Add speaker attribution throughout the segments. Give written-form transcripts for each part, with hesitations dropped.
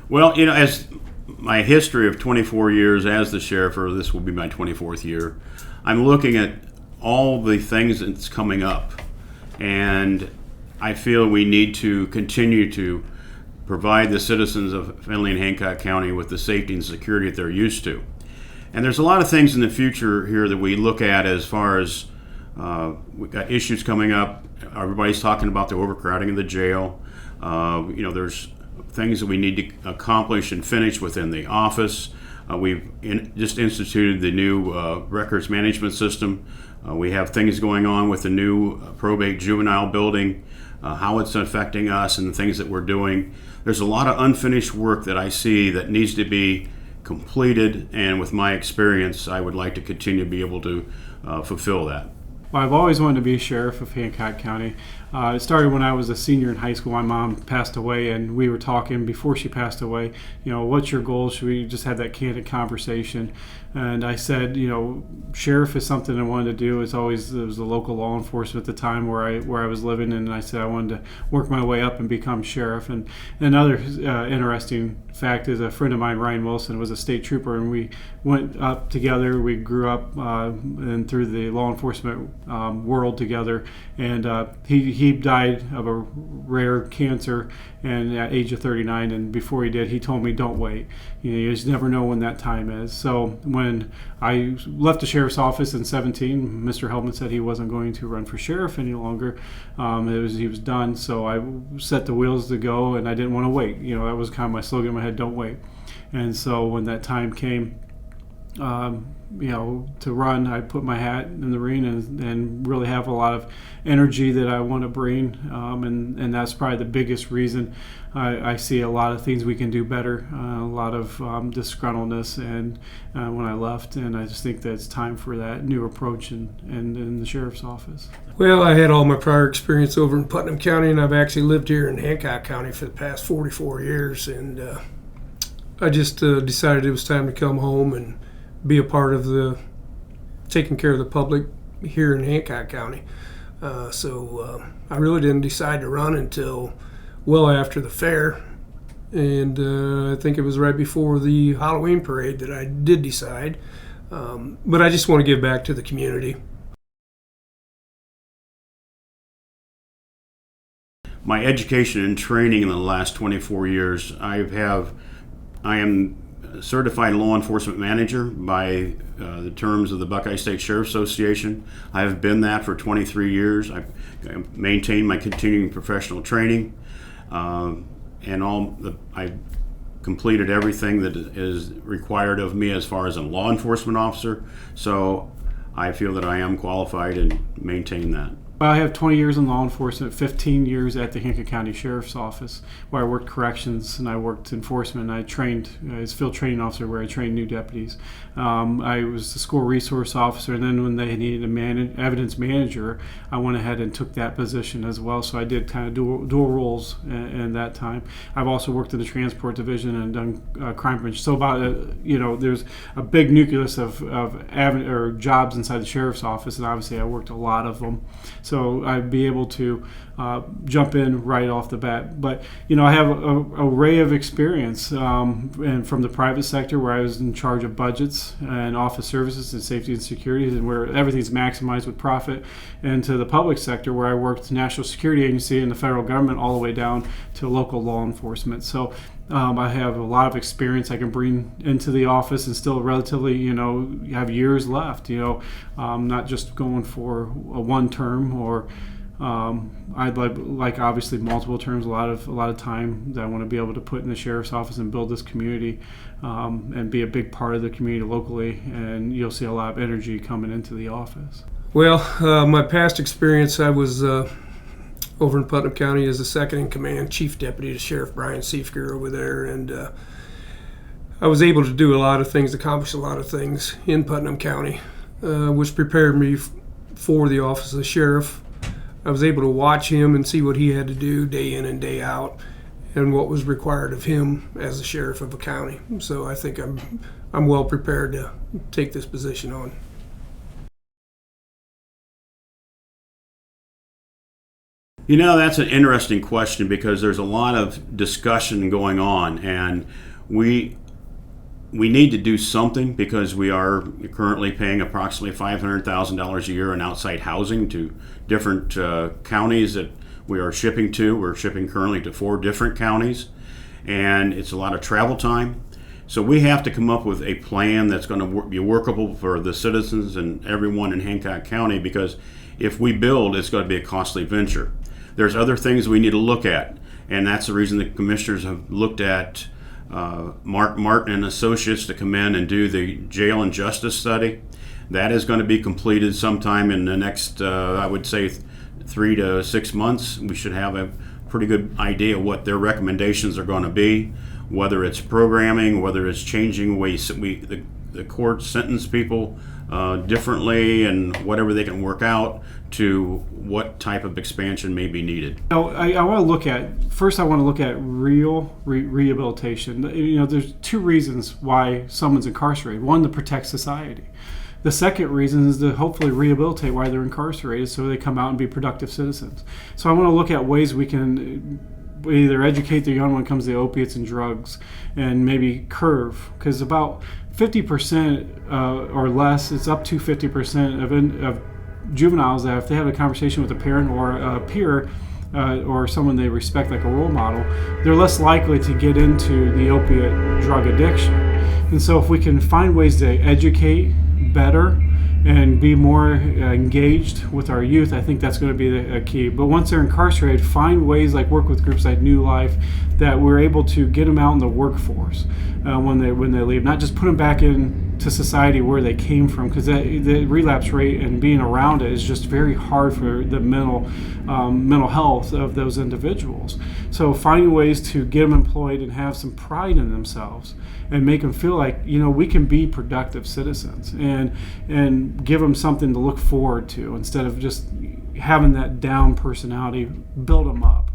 Speaker 1: Well, as my history of 24 years as the sheriff, or this will be my 24th year, I'm looking at all the things that's coming up. And I feel we need to continue to provide the citizens of Findlay and Hancock County with the safety and security that they're used to. And there's a lot of things in the future here that we look at as far as we've got issues coming up. Everybody's talking about the overcrowding of the jail. There's things that we need to accomplish and finish within the office. We've just instituted the new records management system. We have things going on with the new probate juvenile building, how it's affecting us and the things that we're doing. There's a lot of unfinished work that I see that needs to be completed, and with my experience, I would like to continue to be able to fulfill that.
Speaker 2: Well, I've always wanted to be sheriff of Hancock County. It started when I was a senior in high school. My mom passed away, and we were talking before she passed away, what's your goal? Should we just have that candid conversation? And I said, sheriff is something I wanted to do. It was the local law enforcement at the time where I was living, and I said I wanted to work my way up and become sheriff. And another interesting fact is a friend of mine, Ryan Wilson, was a state trooper, and we went up together. We grew up and through the law enforcement world together, and he died of a rare cancer and at age of 39, and before he did, he told me, don't wait. You just never know when that time is. So when I left the sheriff's office in 17, Mr. Heldman said he wasn't going to run for sheriff any longer. He was done, so I set the wheels to go, and I didn't want to wait. That was kind of my slogan in my head, don't wait. And so when that time came, to run, I put my hat in the ring and really have a lot of energy that I want to bring, and that's probably the biggest reason I see a lot of things we can do better, a lot of disgruntledness and when I left, and I just think that it's time for that new approach in the sheriff's office.
Speaker 3: Well, I had all my prior experience over in Putnam County, and I've actually lived here in Hancock County for the past 44 years, and I just decided it was time to come home and be a part of the taking care of the public here in Hancock County. So I really didn't decide to run until well after the fair, and I think it was right before the Halloween parade that I did decide. But I just want to give back to the community.
Speaker 1: My education and training in the last 24 years, I am certified law enforcement manager by the terms of the Buckeye State Sheriff Association. I have been that for 23 years. I maintained my continuing professional training, I completed everything that is required of me as far as a law enforcement officer. So I feel that I am qualified and maintain that.
Speaker 2: I have 20 years in law enforcement, 15 years at the Hancock County Sheriff's Office, where I worked corrections and I worked enforcement. I trained as field training officer, where I trained new deputies. I was the school resource officer, and then when they needed an evidence manager, I went ahead and took that position as well. So I did kind of dual roles in that time. I've also worked in the transport division and done crime prevention. So there's a big nucleus of jobs inside the sheriff's office, and obviously I worked a lot of them. So I'd be able to jump in right off the bat. But, I have an array of experience, and from the private sector, where I was in charge of budgets and office services and safety and security, and where everything's maximized with profit, and to the public sector, where I worked National Security Agency and the federal government, all the way down to local law enforcement. So I have a lot of experience I can bring into the office and still relatively, have years left, not just going for a one term or I'd like obviously multiple terms, a lot of time that I want to be able to put in the sheriff's office and build this community and be a big part of the community locally, and you'll see a lot of energy coming into the office.
Speaker 3: Well, my past experience, I was over in Putnam County as the second in command chief deputy to Sheriff Brian Seifker over there, and I was able to do a lot of things, accomplish a lot of things in Putnam County, which prepared me for the office of the sheriff. I was able to watch him and see what he had to do day in and day out, and what was required of him as the sheriff of a county. So I think I'm well prepared to take this position on.
Speaker 1: You know, that's an interesting question because there's a lot of discussion going on, and we need to do something because we are currently paying approximately $500,000 a year in outside housing to different counties that we are shipping to. We're shipping currently to 4 different counties, and it's a lot of travel time. So we have to come up with a plan that's going to be workable for the citizens and everyone in Hancock County, because if we build, it's going to be a costly venture. There's other things we need to look at, and that's the reason the commissioners have looked at Mark Martin and Associates to come in and do the jail and justice study. That is going to be completed sometime in the next, I would say, 3 to 6 months. We should have a pretty good idea what their recommendations are going to be, whether it's programming, whether it's changing ways the courts sentence people differently, and whatever they can work out to what type of expansion may be needed.
Speaker 2: I want to look at, first I want to look at real rehabilitation. There's 2 reasons why someone's incarcerated. One, to protect society. The second reason is to hopefully rehabilitate why they're incarcerated so they come out and be productive citizens. So I want to look at ways we can either educate the young when it comes to opiates and drugs, and maybe curve, because about 50% or less, it's up to 50% of juveniles that if they have a conversation with a parent or a peer or someone they respect like a role model, they're less likely to get into the opiate drug addiction. And so if we can find ways to educate better and be more engaged with our youth, I think that's going to be a key. But once they're incarcerated, find ways like work with groups like New Life that we're able to get them out in the workforce when they leave, not just put them back into society where they came from, because the relapse rate and being around it is just very hard for the mental health of those individuals. So finding ways to get them employed and have some pride in themselves and make them feel like, we can be productive citizens, and give them something to look forward to instead of just having that down personality. Build them up.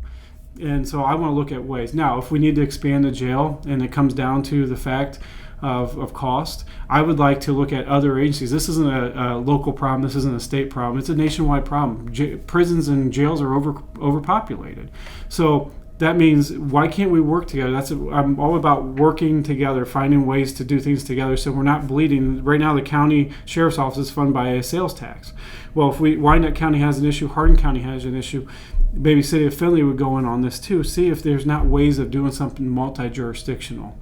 Speaker 2: And so I want to look at ways. Now, if we need to expand the jail and it comes down to the fact of cost, I would like to look at other agencies. This isn't a local problem. This isn't a state problem. It's a nationwide problem. Prisons and jails are overpopulated. So that means, why can't we work together? I'm all about working together, finding ways to do things together so we're not bleeding. Right now, the county sheriff's office is funded by a sales tax. Well, if Wyandotte County has an issue, Hardin County has an issue, maybe City of Findlay would go in on this too. See if there's not ways of doing something multi-jurisdictional.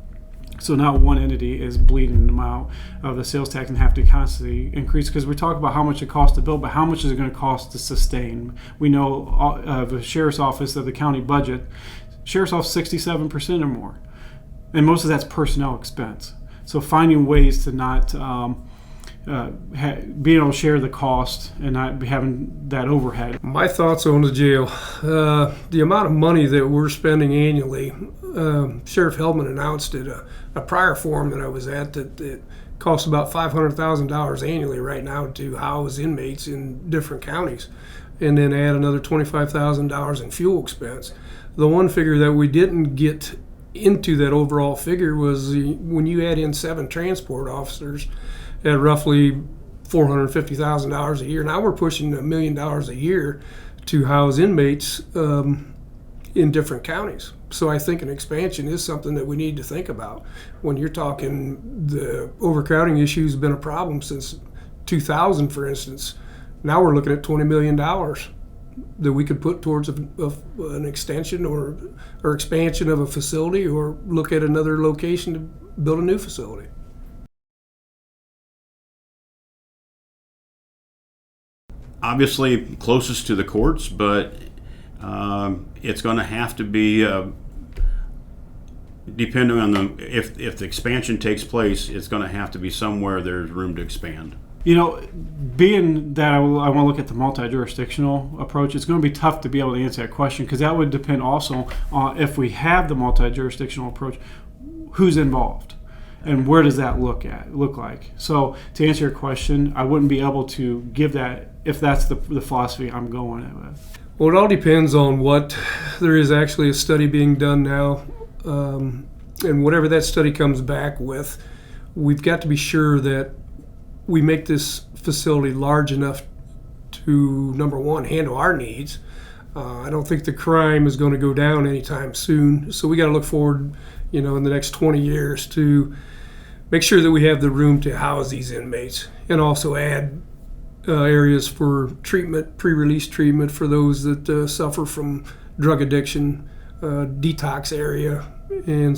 Speaker 2: So not one entity is bleeding them out of the sales tax and have to constantly increase, because we talk about how much it costs to build, but how much is it going to cost to sustain? We know the sheriff's office of the county budget, sheriff's office 67% or more, and most of that's personnel expense. So finding ways to not being able to share the cost and not having that overhead.
Speaker 3: My thoughts on the jail. The amount of money that we're spending annually, Sheriff Heldman announced at a prior forum that I was at that it costs about $500,000 annually right now to house inmates in different counties, and then add another $25,000 in fuel expense. The one figure that we didn't get into that overall figure was when you add in 7 transport officers at roughly $450,000 a year. Now we're pushing $1 million a year to house inmates in different counties. So I think an expansion is something that we need to think about. When you're talking, the overcrowding issue has been a problem since 2000, for instance. Now we're looking at $20 million that we could put towards an extension or expansion of a facility, or look at another location to build a new facility.
Speaker 1: Obviously closest to the courts, but it's going to have to be depending on if the expansion takes place, it's going to have to be somewhere there's room to expand.
Speaker 2: Being that I want to look at the multi-jurisdictional approach, it's going to be tough to be able to answer that question, because that would depend also on, if we have the multi-jurisdictional approach, who's involved and where does that look like. So to answer your question, I wouldn't be able to give that if that's the philosophy I'm going with.
Speaker 3: Well, it all depends on what there is actually a study being done now, and whatever that study comes back with, we've got to be sure that we make this facility large enough to, number one, handle our needs. I don't think the crime is going to go down anytime soon, so we got to look forward, in the next 20 years to make sure that we have the room to house these inmates, and also add areas for treatment, pre-release treatment for those that suffer from drug addiction, detox area, and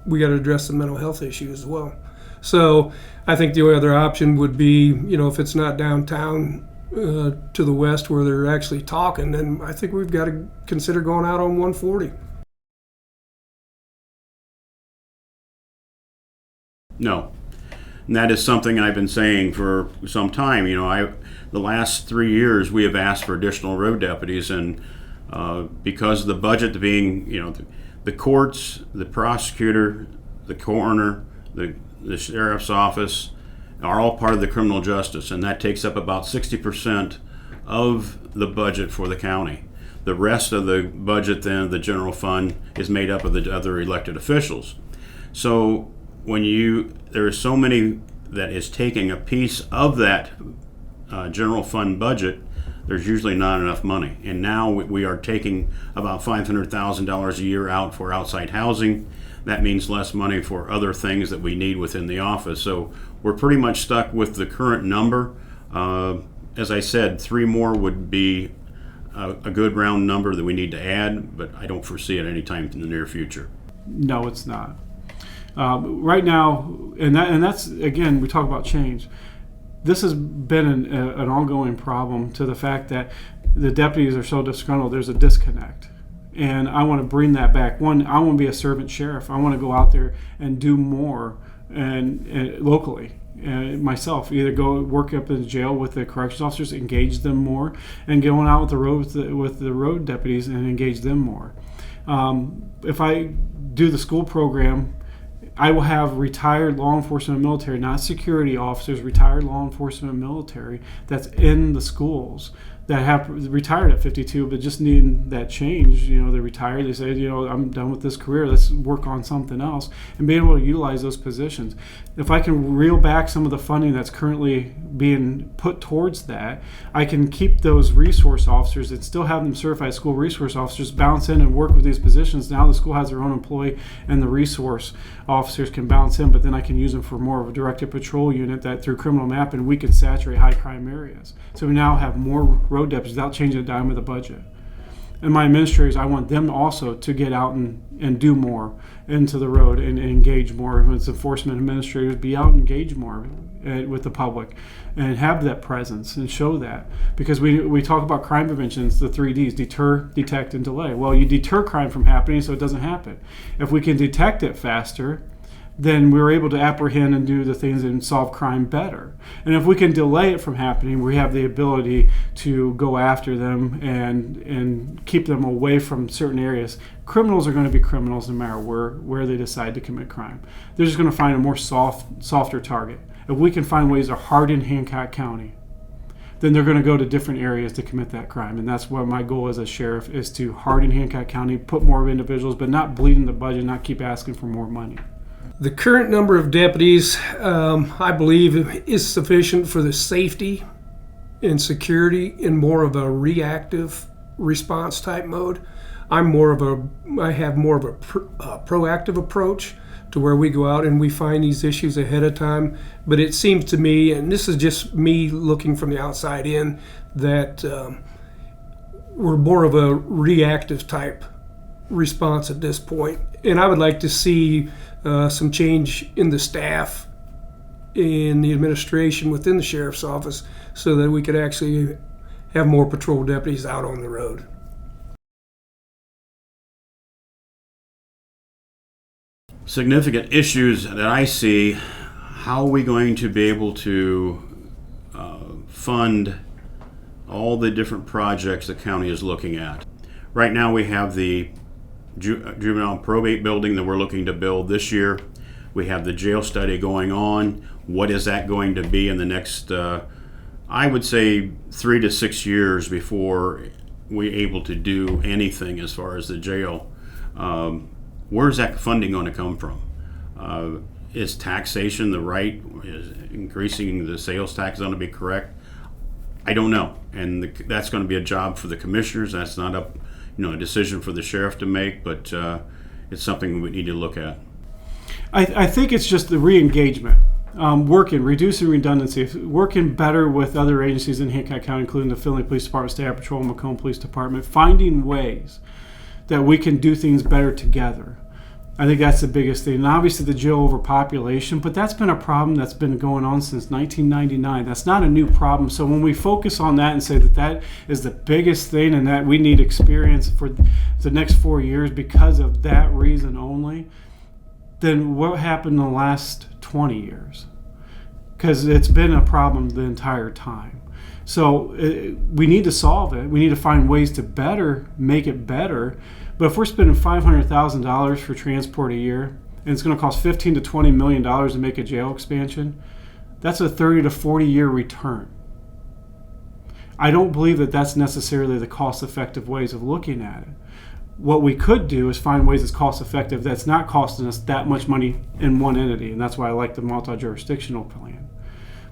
Speaker 3: we got to address the mental health issues as well. So I think the only other option would be, if it's not downtown to the west where they're actually talking, then I think we've got to consider going out on 140.
Speaker 1: No. And that is something I've been saying for some time. The last 3 years we have asked for additional road deputies, and because of the budget being, the courts, the prosecutor, the coroner, the sheriff's office are all part of the criminal justice, and that takes up about 60% of the budget for the county. The rest of the budget, then, the general fund, is made up of the other elected officials. So when there is so many that is taking a piece of that general fund budget, there's usually not enough money. And now we are taking about $500,000 a year out for outside housing. That means less money for other things that we need within the office. So we're pretty much stuck with the current number. As I said, 3 more would be a good round number that we need to add, but I don't foresee it anytime in the near future.
Speaker 2: No, it's not. Right now, and that's, again, we talk about change. This has been an ongoing problem, to the fact that the deputies are so disgruntled. There's a disconnect. And I want to bring that back. One, I want to be a servant sheriff. I want to go out there and do more and locally. Myself, either go work up in the jail with the corrections officers, engage them more, and going out with the road deputies and engage them more. If I do the school program, I will have retired law enforcement and military, not security officers, retired law enforcement and military that's in the schools that have retired at 52, but just needing that change. They retire, they say, I'm done with this career, let's work on something else, and being able to utilize those positions. If I can reel back some of the funding that's currently being put towards that, I can keep those resource officers and still have them certified school resource officers bounce in and work with these positions. Now the school has their own employee, and the resource officers can bounce in, but then I can use them for more of a directed patrol unit that, through criminal mapping, we can saturate high crime areas. So we now have more road deputies without changing a dime of the budget. And my administrators, I want them also to get out and do more into the road and engage more. As enforcement administrators, be out and engage more with the public and have that presence and show that. Because we talk about crime prevention, it's the 3 Ds: deter, detect, and delay. Well, you deter crime from happening so it doesn't happen. If we can detect it faster, then we're able to apprehend and do the things and solve crime better. And if we can delay it from happening, we have the ability to go after them and keep them away from certain areas. Criminals are going to be criminals no matter where they decide to commit crime. They're just going to find a more softer target. If we can find ways to harden Hancock County, then they're going to go to different areas to commit that crime. And that's what my goal as a sheriff is, to harden Hancock County, put more individuals, but not bleeding the budget, not keep asking for more money.
Speaker 3: The current number of deputies, I believe, is sufficient for the safety and security in more of a reactive response type mode. I have more of a proactive approach, to where we go out and we find these issues ahead of time. But it seems to me, and this is just me looking from the outside in, that we're more of a reactive type response at this point. And I would like to see some change in the staff, in the administration within the sheriff's office, so that we could actually have more patrol deputies out on the road.
Speaker 1: Significant issues that I see: how are we going to be able to fund all the different projects the county is looking at? Right now we have the juvenile probate building that we're looking to build this year. We have the jail study going on. What is that going to be in the next, I would say, 3 to 6 years before we able to do anything as far as the jail? Where's that funding going to come from? Is taxation the right? Is increasing the sales tax going to be correct? I don't know, and that's going to be a job for the commissioners. That's not a decision for the sheriff to make, but it's something we need to look at.
Speaker 2: I think it's just the re-engagement, reducing redundancy, working better with other agencies in Hancock County, including the Findlay Police Department, State Patrol, Macomb Police Department, finding ways that we can do things better together. I think that's the biggest thing. And obviously the jail overpopulation, but that's been a problem that's been going on since 1999. That's not a new problem. So when we focus on that and say that that is the biggest thing and that we need experience for the next 4 years because of that reason only, then what happened in the last 20 years? Because it's been a problem the entire time. So we need to solve it. We need to find ways to make it better. But if we're spending $500,000 for transport a year, and it's going to cost $15 to $20 million to make a jail expansion, that's a 30 to 40 year return. I don't believe that that's necessarily the cost-effective ways of looking at it. What we could do is find ways that's cost-effective that's not costing us that much money in one entity, and that's why I like the multi-jurisdictional plan.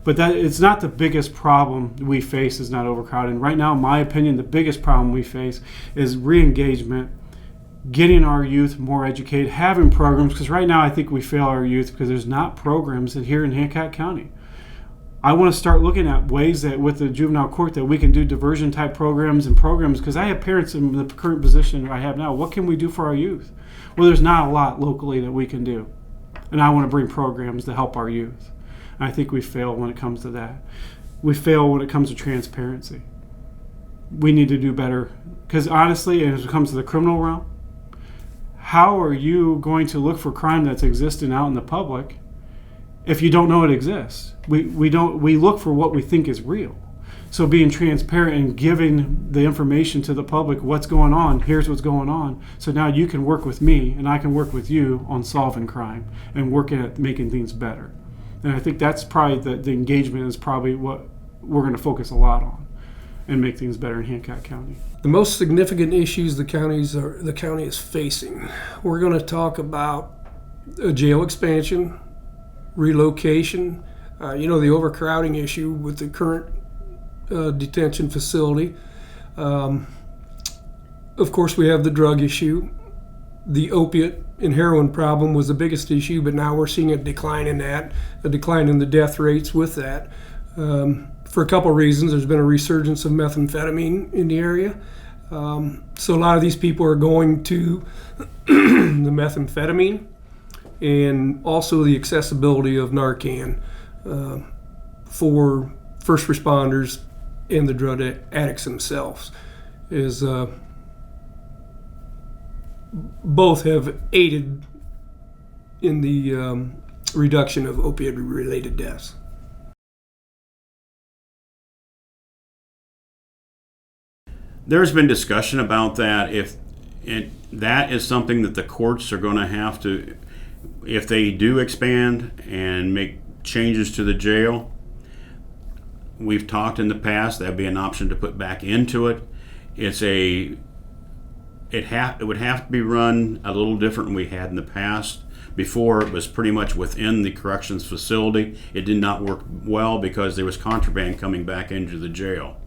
Speaker 2: But that it's not the biggest problem we face is not overcrowding. Right now, in my opinion, the biggest problem we face is re-engagement, getting our youth more educated, having programs, because right now I think we fail our youth because there's not programs here in Hancock County. I want to start looking at ways that with the juvenile court that we can do diversion type programs because I have parents in the current position I have now. What can we do for our youth? Well, there's not a lot locally that we can do. And I want to bring programs to help our youth. And I think we fail when it comes to that. We fail when it comes to transparency. We need to do better because honestly, as it comes to the criminal realm, how are you going to look for crime that's existing out in the public if you don't know it exists? We look for what we think is real. So being transparent and giving the information to the public, what's going on, here's what's going on. So now you can work with me and I can work with you on solving crime and working at making things better. And I think that's probably the engagement is probably what we're going to focus a lot on and make things better in Hancock County.
Speaker 3: The most significant issues the county is facing. We're going to talk about a jail expansion, relocation, the overcrowding issue with the current detention facility. Of course, we have the drug issue. The opiate and heroin problem was the biggest issue, but now we're seeing a decline in the death rates with that. For a couple of reasons. There's been a resurgence of methamphetamine in the area. So a lot of these people are going to the methamphetamine and also the accessibility of Narcan for first responders and the drug addicts themselves is both have aided in the reduction of opioid-related deaths.
Speaker 1: There's been discussion about that. That is something that the courts are going to have to, if they do expand and make changes to the jail, we've talked in the past, that'd be an option to put back into it. It would have to be run a little different than we had in the past. Before, it was pretty much within the corrections facility. It did not work well because there was contraband coming back into the jail.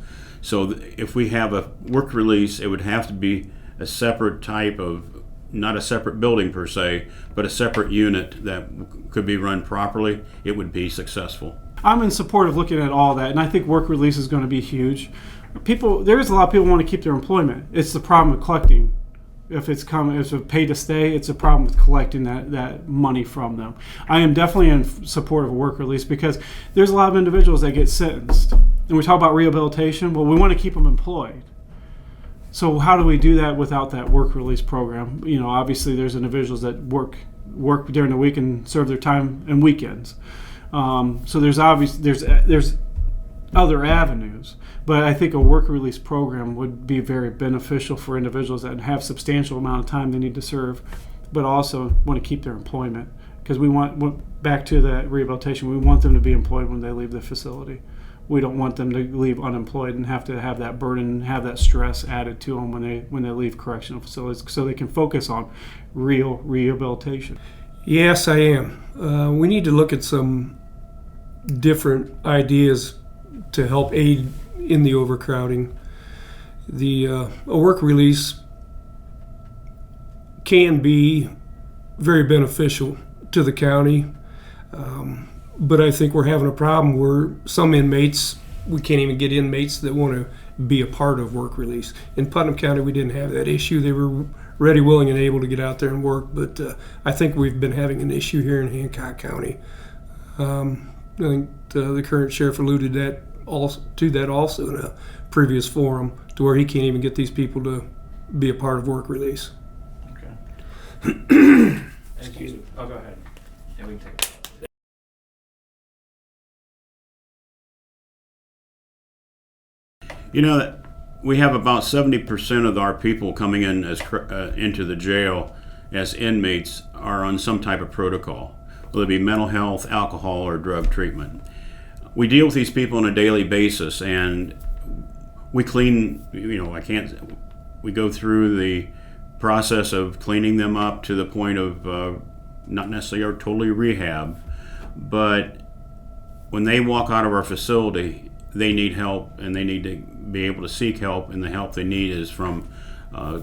Speaker 1: So if we have a work release, it would have to be a separate type of, not a separate building per se, but a separate unit that could be run properly. It would be successful.
Speaker 2: I'm in support of looking at all that, and I think work release is going to be huge. There's a lot of people who want to keep their employment. It's the problem with collecting. If it's a pay to stay, it's a problem with collecting that money from them. I am definitely in support of a work release because there's a lot of individuals that get sentenced. And we talk about rehabilitation. Well, we want to keep them employed. So how do we do that without that work release program? Obviously there's individuals that work during the week and serve their time and weekends. So there's other avenues. But I think a work release program would be very beneficial for individuals that have substantial amount of time they need to serve, but also want to keep their employment. Because we want, back to that rehabilitation, we want them to be employed when they leave the facility. we don't want them to leave unemployed and have to have that burden, have that stress added to them when they leave correctional facilities, so they can focus on real rehabilitation.
Speaker 3: Yes, I am. We need to look at some different ideas to help aid in the overcrowding. A work release can be very beneficial to the county, but I think we're having a problem where some inmates, we can't even get inmates that want to be a part of work release. In Putnam County, we didn't have that issue. They were ready, willing, and able to get out there and work, but I think we've been having an issue here in Hancock County. I think the current sheriff alluded to that also in a previous forum, to where he can't even get these people to be a part of work release.
Speaker 2: Okay. Excuse me. Oh, go ahead.
Speaker 4: Yeah, we can take it.
Speaker 1: You know that we have about 70% of our people coming in as into the jail as inmates are on some type of protocol, whether it be mental health, alcohol, or drug treatment. We deal with these people on a daily basis, and we clean. We go through the process of cleaning them up to the point of not necessarily totally rehab, but when they walk out of our facility, they need help, and they need to be able to seek help, and the help they need is from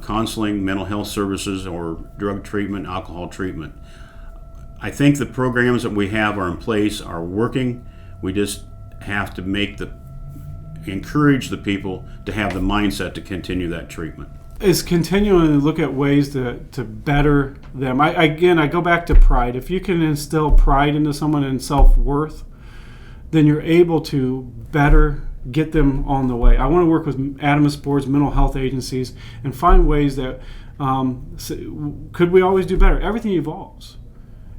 Speaker 1: counseling, mental health services, or drug treatment, alcohol treatment. I think the programs that we have are in place are working. We just have to encourage the people to have the mindset to continue that treatment.
Speaker 2: Is continuing to look at ways to better them. I go back to pride. If you can instill pride into someone and self-worth, then you're able to better get them on the way. I want to work with Adams boards, mental health agencies, and find ways that could we always do better? Everything evolves.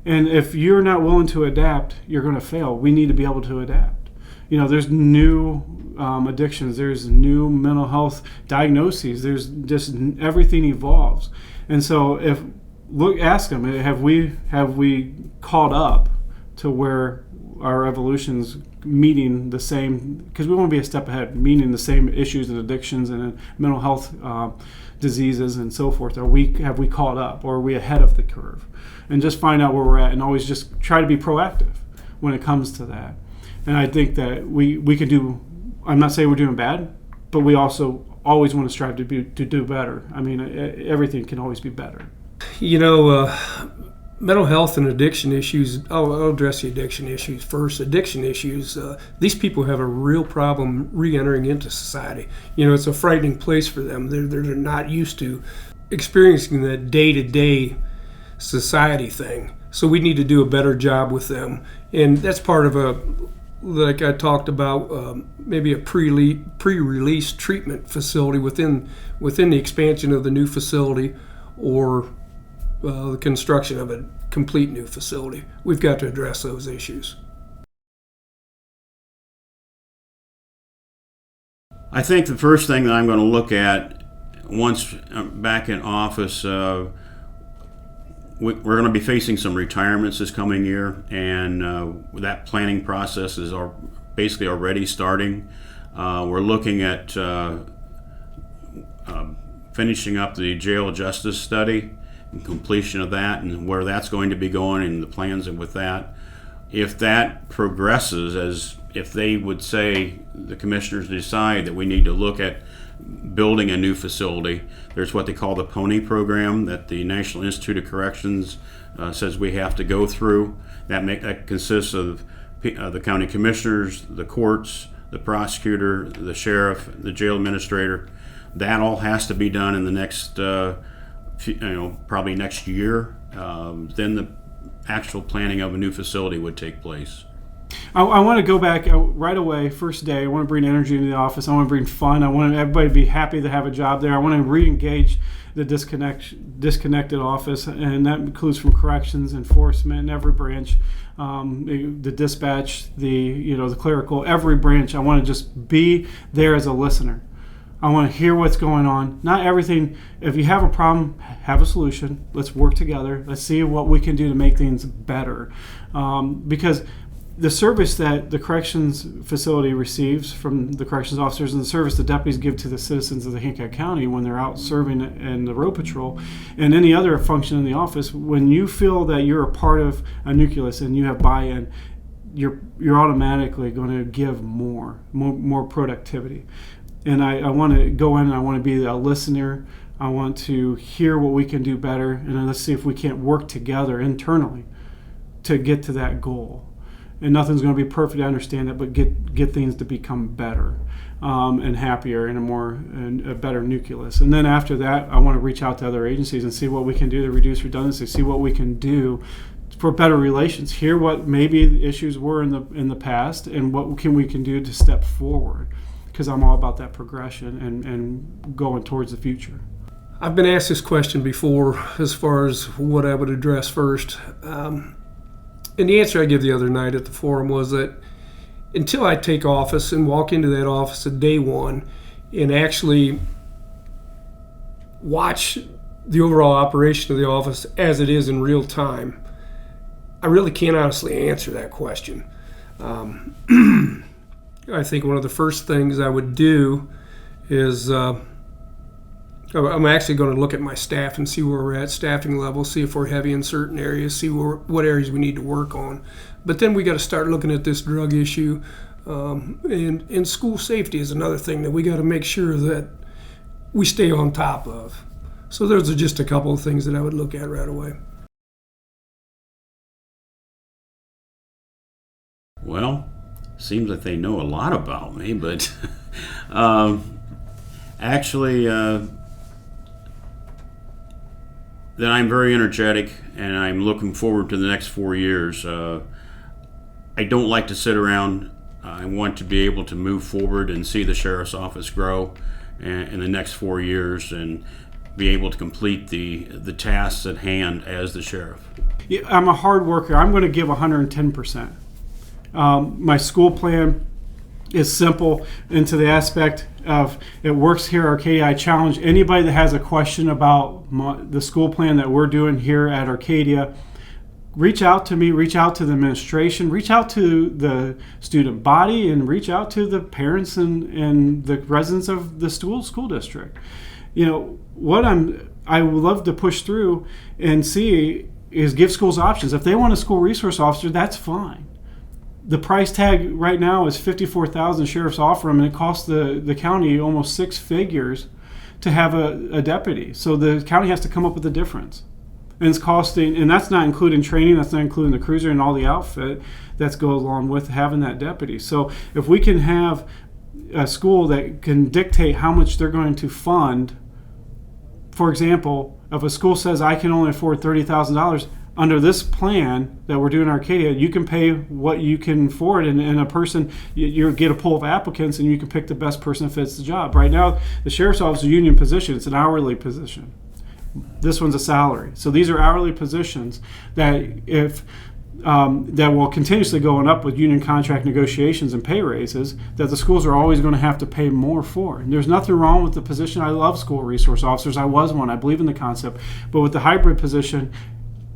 Speaker 2: And if you're not willing to adapt, you're going to fail. We need to be able to adapt. There's new addictions. There's new mental health diagnoses. There's just everything evolves. And so ask them, have we caught up to where our evolution's meeting the same, because we want to be a step ahead, meeting the same issues and addictions and mental health diseases and so forth. Have we caught up, or are we ahead of the curve? And just find out where we're at, and always just try to be proactive when it comes to that. And I think that we can do, I'm not saying we're doing bad, but we also always want to strive to do better. I mean, everything can always be better.
Speaker 3: Mental health and addiction issues, I'll address the addiction issues first. Addiction issues, these people have a real problem re-entering into society. It's a frightening place for them. They're not used to experiencing that day-to-day society thing. So we need to do a better job with them. And that's part of like I talked about, maybe a pre-release treatment facility within the expansion of the new facility, or the construction of a complete new facility. We've got to address those issues.
Speaker 1: I think the first thing that I'm going to look at once I'm back in office, we're going to be facing some retirements this coming year, and that planning process is basically already starting. We're looking at finishing up the jail justice study and completion of that, and where that's going to be going, and the plans with that. If that progresses, as if they would say, the commissioners decide that we need to look at building a new facility, there's what they call the PONY program that the National Institute of Corrections says we have to go through. That consists of the county commissioners, the courts, the prosecutor, the sheriff, the jail administrator. That all has to be done in the next probably next year. Then the actual planning of a new facility would take place.
Speaker 2: I want to go back right away, first day. I want to bring energy into the office. I want to bring fun. I want everybody to be happy to have a job there. I want to re-engage the disconnected office, and that includes from corrections, enforcement, and every branch, the dispatch, the clerical, every branch. I want to just be there as a listener. I want to hear what's going on. Not everything. If you have a problem, have a solution. Let's work together. Let's see what we can do to make things better. Because the service that the corrections facility receives from the corrections officers and the service the deputies give to the citizens of the Hancock County when they're out serving in the road patrol and any other function in the office, when you feel that you're a part of a nucleus and you have buy-in, you're automatically going to give more productivity. And I want to go in and I want to be a listener. I want to hear what we can do better, and let's see if we can't work together internally to get to that goal. And nothing's going to be perfect, I understand that, but get things to become better and happier and a better nucleus. And then after that, I want to reach out to other agencies and see what we can do to reduce redundancy, see what we can do for better relations, hear what maybe the issues were in the past, and what we can do to step forward, because I'm all about that progression and going towards the future.
Speaker 3: I've been asked this question before as far as what I would address first. And the answer I gave the other night at the forum was that until I take office and walk into that office at day one and actually watch the overall operation of the office as it is in real time, I really can't honestly answer that question. I think one of the first things I would do is I'm actually going to look at my staff and see where we're at, staffing level, see if we're heavy in certain areas, see what areas we need to work on. But then we got to start looking at this drug issue. And school safety is another thing that we got to make sure that we stay on top of. So those are just a couple of things that I would look at right away.
Speaker 1: Well, seems like they know a lot about me, but actually, that I'm very energetic and I'm looking forward to the next 4 years. I don't like to sit around. I want to be able to move forward and see the sheriff's office grow in the next 4 years and be able to complete the tasks at hand as the sheriff.
Speaker 2: Yeah, I'm a hard worker. I'm going to give 110%. My school plan is simple into the aspect of it works here at Arcadia. I challenge anybody that has a question about the school plan that we're doing here at Arcadia, reach out to me, reach out to the administration, reach out to the student body, and reach out to the parents and the residents of the school district. You know, what I would love to push through and see is give schools options. If they want a school resource officer, that's fine. The price tag right now is $54,000. Sheriffs offer them, and it costs the county almost six figures to have a deputy. So the county has to come up with a difference, and it's costing. And that's not including training. That's not including the cruiser and all the outfit that goes along with having that deputy. So if we can have a school that can dictate how much they're going to fund, for example, if a school says I can only afford $30,000. Under this plan that we're doing in Arcadia, you can pay what you can afford, and a person, you get a pool of applicants, and you can pick the best person that fits the job. Right now, the sheriff's office is a union position. It's an hourly position. This one's a salary. So these are hourly positions that that will continuously going up with union contract negotiations and pay raises, that the schools are always going to have to pay more for. And there's nothing wrong with the position. I love school resource officers. I was one. I believe in the concept. But with the hybrid position,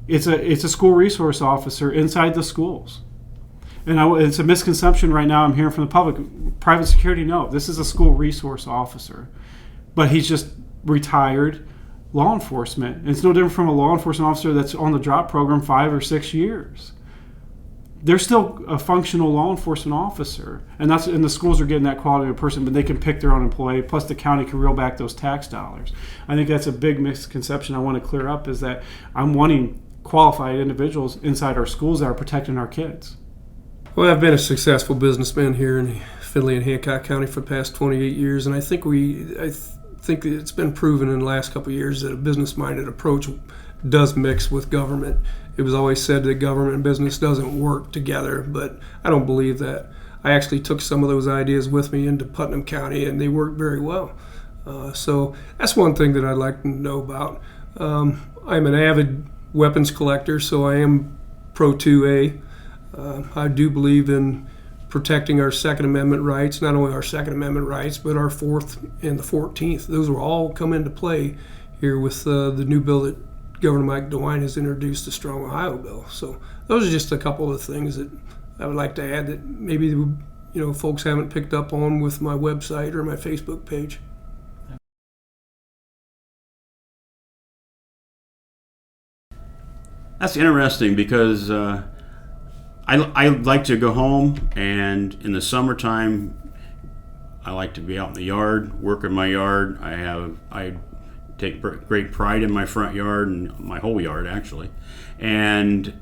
Speaker 2: it's a school resource officer inside the schools. And it's a misconception right now I'm hearing from the public. Private security, no. This is a school resource officer. But he's just retired law enforcement. And it's no different from a law enforcement officer that's on the drop program 5 or 6 years. They're still a functional law enforcement officer. And the schools are getting that quality of person, but they can pick their own employee, plus the county can reel back those tax dollars. I think that's a big misconception I want to clear up, is that I'm wanting qualified individuals inside our schools that are protecting our kids.
Speaker 3: Well, I've been a successful businessman here in Findlay and Hancock County for the past 28 years, and I think that it's been proven in the last couple of years that a business-minded approach does mix with government. It was always said that government and business doesn't work together, but I don't believe that. I actually took some of those ideas with me into Putnam County, and they work very well. So that's one thing that I'd like to know about. I'm an avid weapons collector, so I am pro 2A. I do believe in protecting our Second Amendment rights, not only our Second Amendment rights, but our Fourth and the 14th. Those will all come into play here with the new bill that Governor Mike DeWine has introduced, the Strong Ohio bill. So those are just a couple of things that I would like to add that maybe folks haven't picked up on with my website or my Facebook page.
Speaker 1: That's interesting because I like to go home, and in the summertime, I like to be out in the yard, work in my yard. I take great pride in my front yard and my whole yard actually, and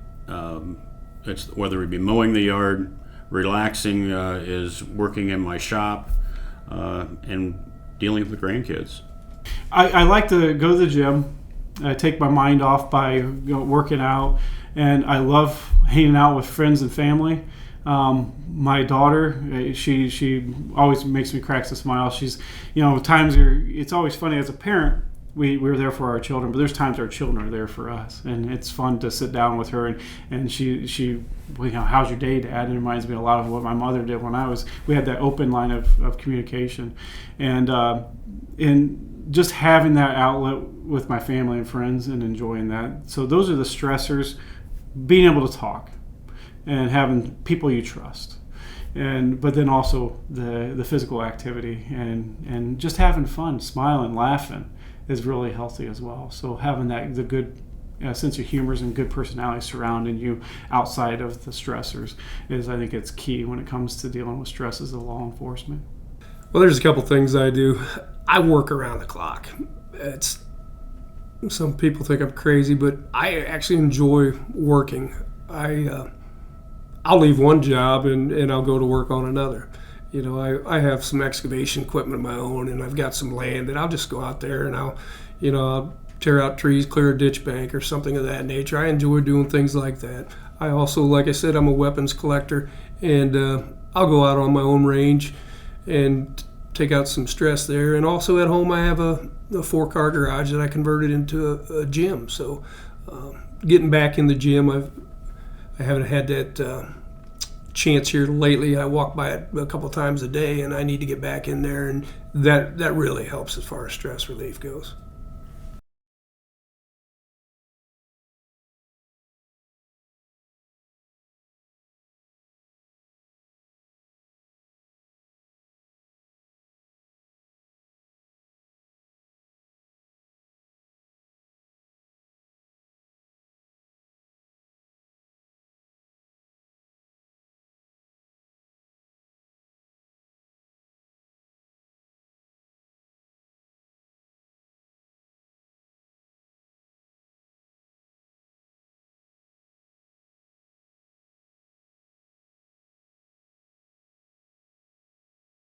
Speaker 1: it's whether it be mowing the yard, relaxing, is working in my shop, and dealing with the grandkids.
Speaker 2: I like to go to the gym. I take my mind off by working out, and I love hanging out with friends and family. My daughter, she always makes me crack a smile. She's, times it's always funny as a parent. We're there for our children, but there's times our children are there for us, and it's fun to sit down with her and she how's your day, Dad? And it reminds me a lot of what my mother did when we had that open line of communication, and just having that outlet with my family and friends and enjoying that. So those are the stressors, being able to talk and having people you trust, but then also the physical activity and just having fun, smiling, laughing is really healthy as well. So having the good sense of humor and good personality surrounding you outside of the stressors I think it's key when it comes to dealing with stress as a law enforcement.
Speaker 3: Well, there's a couple things I do. I work around the clock. Some people think I'm crazy, but I actually enjoy working. I'll leave one job and I'll go to work on another. I have some excavation equipment of my own, and I've got some land, and I'll just go out there and I'll tear out trees, clear a ditch bank or something of that nature. I enjoy doing things like that. I also, like I said, I'm a weapons collector, and I'll go out on my own range and take out some stress there. And also at home, I have a 4-car garage that I converted into a gym. So getting back in the gym, I haven't had that chance here lately. I walk by it a couple times a day, and I need to get back in there, and that really helps as far as stress relief goes.